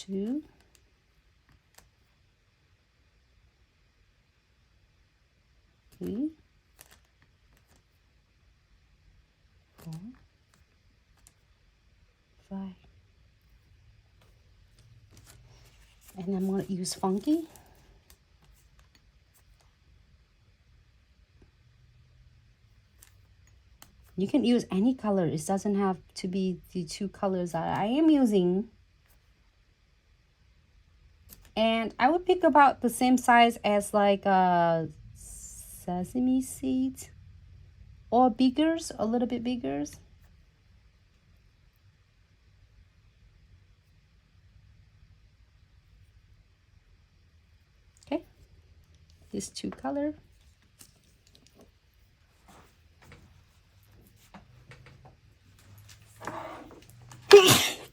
2, 3, 4, 5. And I'm going to use Funky. You can use any color. It doesn't have to be the 2 colors that I am using. And I would pick about the same size as like sesame seeds, or biggers, a little bit biggers. Okay, these 2 color.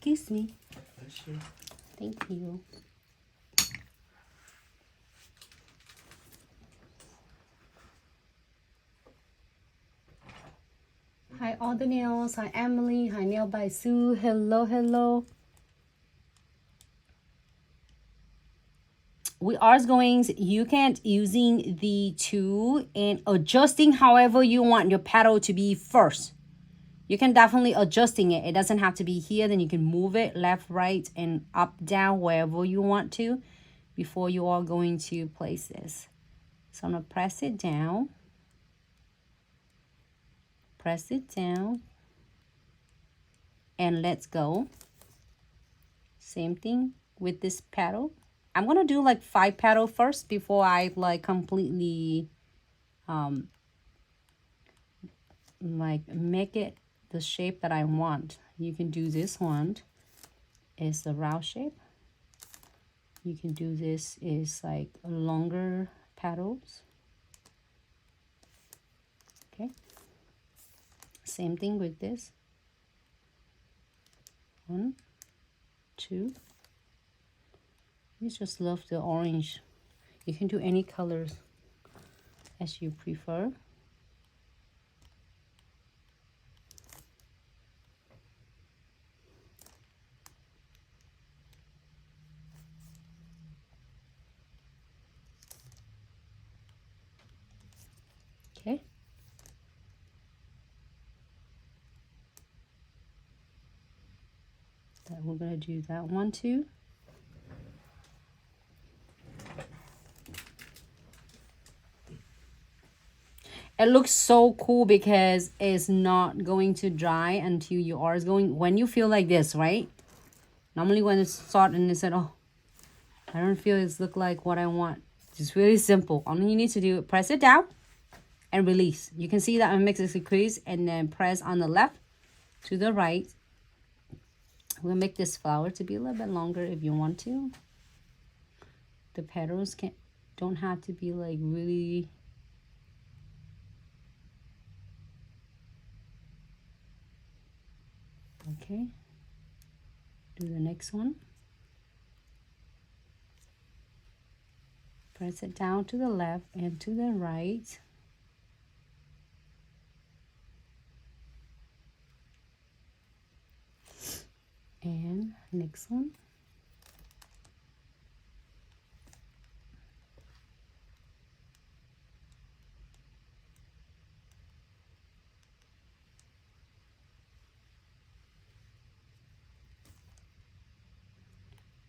Excuse me. Thank you. Hi, all the nails. Hi, Emily. Hi, Nail by Sue. Hello, hello. We are going, you can using the 2 and adjusting however you want your petal to be first. You can definitely adjusting it. It doesn't have to be here. Then you can move it left, right, and up, down, wherever you want to before you are going to place this. So I'm going to press it down. Press it down. And let's go. Same thing with this petal. I'm going to do like 5 petal first before I like completely like make it the shape that I want. You can do this one is the round shape. You can do this is like longer petals. Okay. Same thing with this. 1, 2. I just love the orange. You can do any colors as you prefer. Okay. That we're going to do that one too. It looks so cool because it's not going to dry until you are going, when you feel like this, right? Normally when it's start and it said, oh, I don't feel it's look like what I want. It's really simple. All you need to do is press it down and release. You can see that I mix this crease and then press on the left to the right. We'll make this flower to be a little bit longer if you want to. The petals don't have to be like really okay. Do the next one. Press it down to the left and to the right. And next one.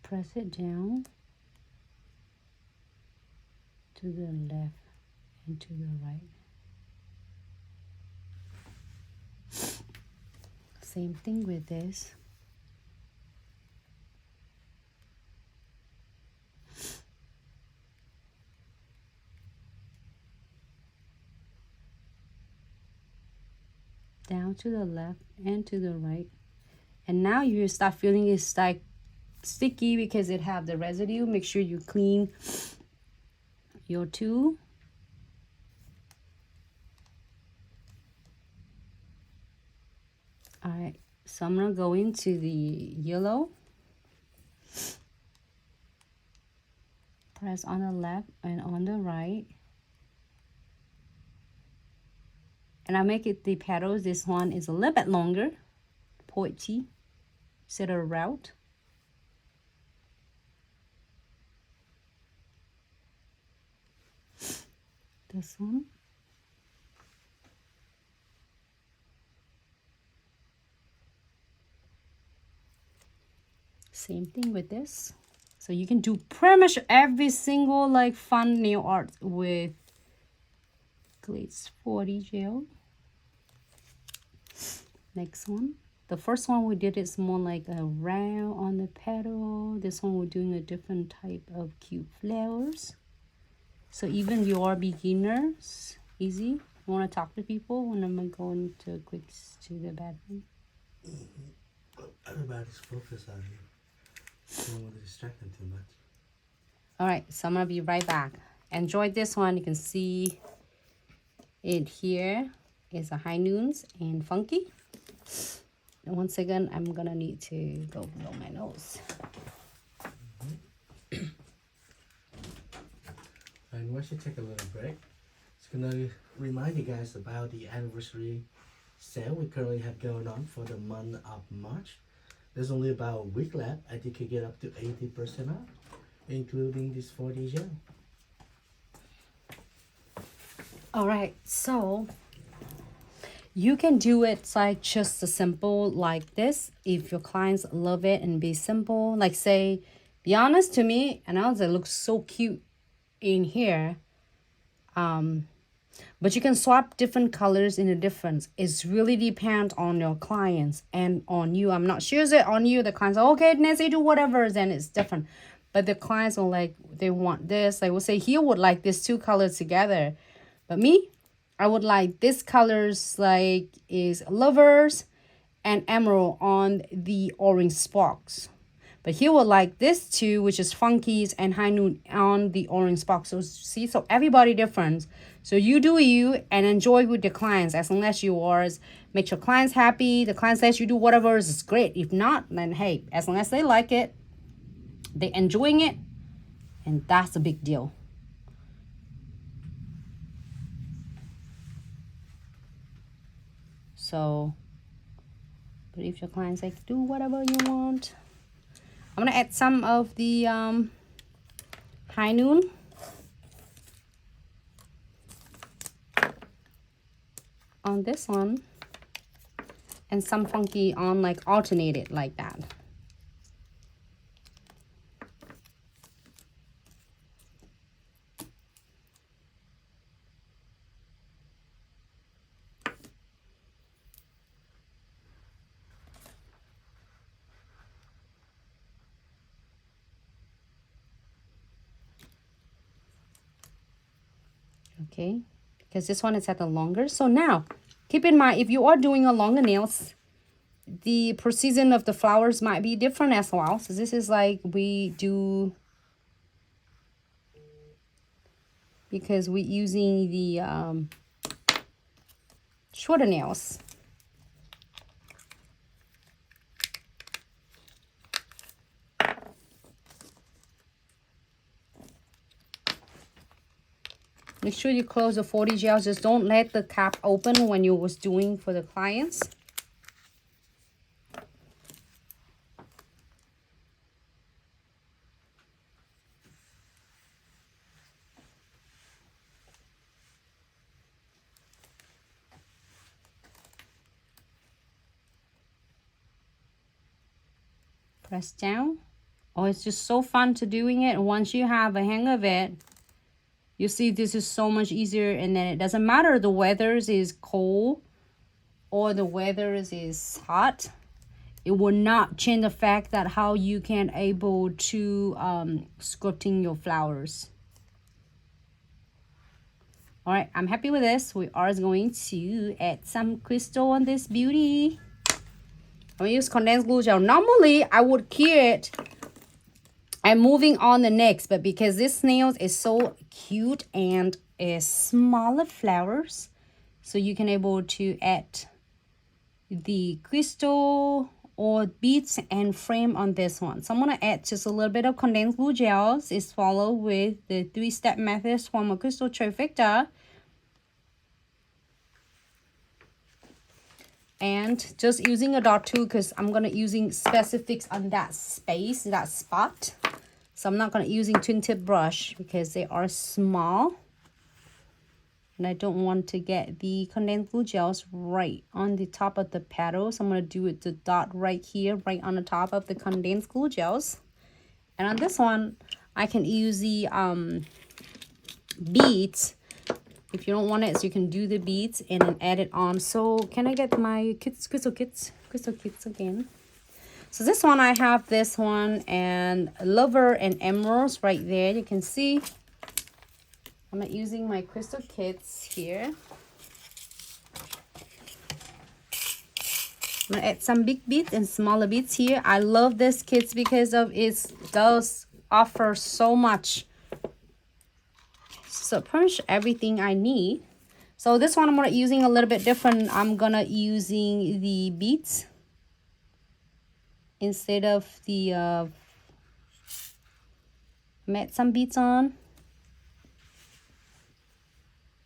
Press it down to the left and to the right. Same thing with this. Down to the left and to the right. And now you start feeling it's like sticky because it have the residue. Make sure you clean your tool. All right, so I'm gonna go into the yellow. Press on the left and on the right. And I make it the petals. This one is a little bit longer, pointy, instead of round. this one. Same thing with this. So you can do pretty much every single like fun nail art with Glitz 40 gel. Next one. The first one we did is more like a round on the petal. This one we're doing a different type of cute flowers. So even your beginners, easy. You want to talk to people when I'm going to quick to the bathroom? Everybody's focused on you. Don't want to distract them too much. Alright, so I'm going to be right back. Enjoy this one. You can see it here is a high noons and funky. And once again, I'm going to need to go blow my nose. And once you take a little break, it's going to remind you guys about the anniversary sale we currently have going on for the month of March. There's only about a week left, and you can get up to 80% off, including this 40 gel. All right, so you can do it like just a simple like this if your clients love it and be simple. Like say, be honest to me, and I was like, it looks so cute in here. But you can swap different colors in the difference. It's really depends on your clients and on you. I'm not sure is it on you. The clients are okay, Nancy, do whatever, then it's different. But the clients are like, they want this. Like we'll say he would like these two colors together. But me, I would like this colors like is lovers and emerald on the orange sparks. But he would like this too, which is funkies and high noon on the orange sparks. So see, so everybody different. So you do you and enjoy with your clients as long as yours make your clients happy. The client says you do whatever is great. If not, then hey, as long as they like it, they enjoying it, and that's a big deal. So, but if your clients like do whatever you want, I'm gonna add some of the high noon. On this one, and some funky on like alternated like that. Okay, because this one is at the longer. So now, keep in mind, if you are doing a longer nails, the precision of the flowers might be different as well. So this is like we do, because we're using the shorter nails. Make sure you close the 40 gel. Just don't let the cap open when you was doing for the clients. Press down. Oh, it's just so fun to doing it. Once you have a hang of it, you see this is so much easier, and then it doesn't matter the weather is cold or the weather is hot. It will not change the fact that how you can able to sculpting your flowers. All right, I'm happy with this. We are going to add some crystal on this beauty. I'm gonna use condensed glue gel. Normally, I would keep it. I'm moving on the next, but because this snail is so cute and is smaller flowers, so you can able to add the crystal or beads and frame on this one. So I'm gonna add just a little bit of condensed glue gels. It's followed with the 3-step methods from a crystal trifecta. And just using a dot tool because I'm gonna using specifics on that space, that spot. So I'm not gonna using twin tip brush because they are small. and I don't want to get the condensed glue gels right on the top of the petal. So I'm going to do it the dot right here, right on the top of the condensed glue gels. And on this one, I can use the beads. If you don't want it, so you can do the beads and then add it on. So can I get my crystal kits again? So this one, I have this one and Lover and Emeralds right there. You can see I'm not using my crystal kits here. I'm gonna add some big beads and smaller beads here. I love this kits because of it does offer so much. So pretty much everything I need. So this one I'm gonna using a little bit different. I'm gonna using the beads instead of the add some beads on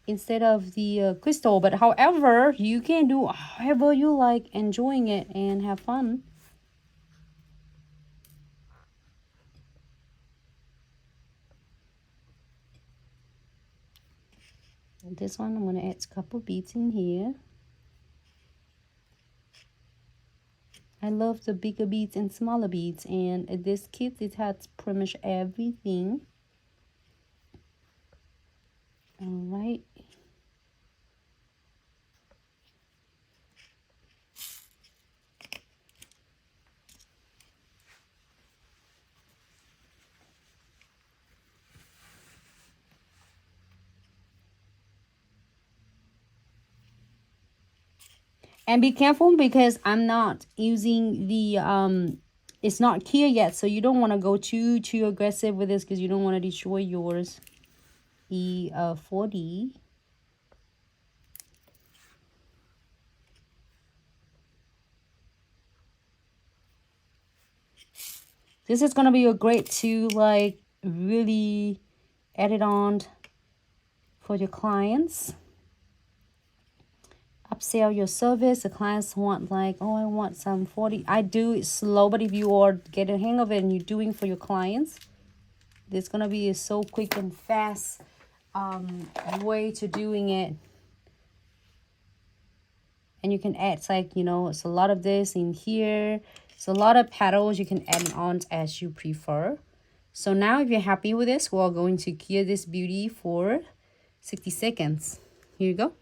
instead of the crystal. But however, you can do however you like, enjoying it and have fun. This one I'm going to add a couple beads in here. I love the bigger beads and smaller beads, and this kit, it has pretty much everything. All right. And be careful because I'm not using the it's not clear yet, so you don't want to go too aggressive with this because you don't want to destroy yours. The 4D. This is gonna be a great to like really add it on for your clients. Upsell your service. The clients want like, oh, I want some 40. I do it slow, but if you are getting a hang of it and you're doing for your clients, it's gonna be a so quick and fast way to doing it. And you can add like, you know, it's a lot of this in here. It's a lot of petals. You can add it on as you prefer. So now if you're happy with this, we're going to cure this beauty for 60 seconds. Here you go.